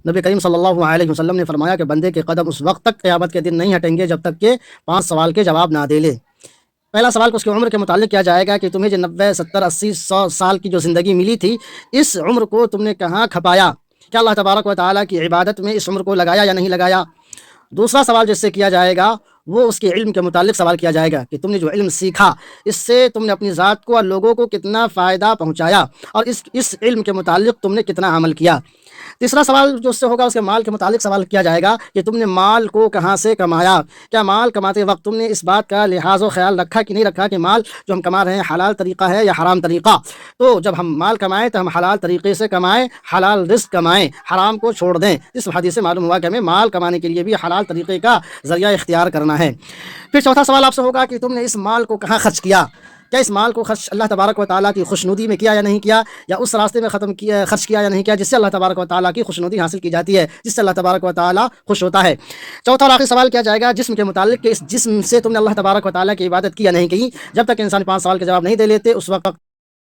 نبی کریم صلی اللہ علیہ وسلم نے فرمایا کہ بندے کے قدم اس وقت تک قیامت کے دن نہیں ہٹیں گے جب تک کہ 5 سوال کے جواب نہ دے لے۔ پہلا سوال کو اس کی عمر کے متعلق کیا جائے گا کہ تمہیں جو 90 70 80 100 سال کی جو زندگی ملی تھی، اس عمر کو تم نے کہاں کھپایا؟ کیا اللہ تبارک و تعالیٰ کی عبادت میں اس عمر کو لگایا یا نہیں لگایا؟ دوسرا سوال جس سے کیا جائے گا وہ اس کے علم کے متعلق سوال کیا جائے گا کہ تم نے جو علم سیکھا اس سے تم نے اپنی ذات کو اور لوگوں کو کتنا فائدہ پہنچایا، اور اس علم کے متعلق تم نے کتنا عمل کیا۔ تیسرا سوال جو اس سے ہوگا اس کے مال کے متعلق سوال کیا جائے گا کہ تم نے مال کو کہاں سے کمایا؟ کیا مال کماتے وقت تم نے اس بات کا لحاظ و خیال رکھا کہ نہیں رکھا کہ مال جو ہم کما رہے ہیں حلال طریقہ ہے یا حرام طریقہ؟ تو جب ہم مال کمائیں تو ہم حلال طریقے سے کمائیں، حلال رزق کمائیں، حرام کو چھوڑ دیں۔ اس حدیث سے معلوم ہوا کہ ہمیں مال کمانے کے لیے بھی حلال طریقے کا ذریعہ اختیار کرنا ہے۔ پھر چوتھا سوال آپ سے ہوگا کہ تم نے اس مال کو کہاں خرچ کیا؟ کیا اس مال کو خرچ اللہ تبارک و تعالیٰ کی خوشنودی میں کیا یا نہیں کیا، یا اس راستے میں خرچ کیا یا نہیں کیا جس سے اللہ تبارک و تعالیٰ کی خوشنودی حاصل کی جاتی ہے، جس سے اللہ تبارک و تعالیٰ خوش ہوتا ہے۔ چوتھا اور آخری سوال کیا جائے گا جسم کے متعلق کہ اس جسم سے تم نے اللہ تبارک و تعالیٰ کی عبادت کی یا نہیں کی۔ جب تک انسان 5 سوال کے جواب نہیں دے لیتے اس وقت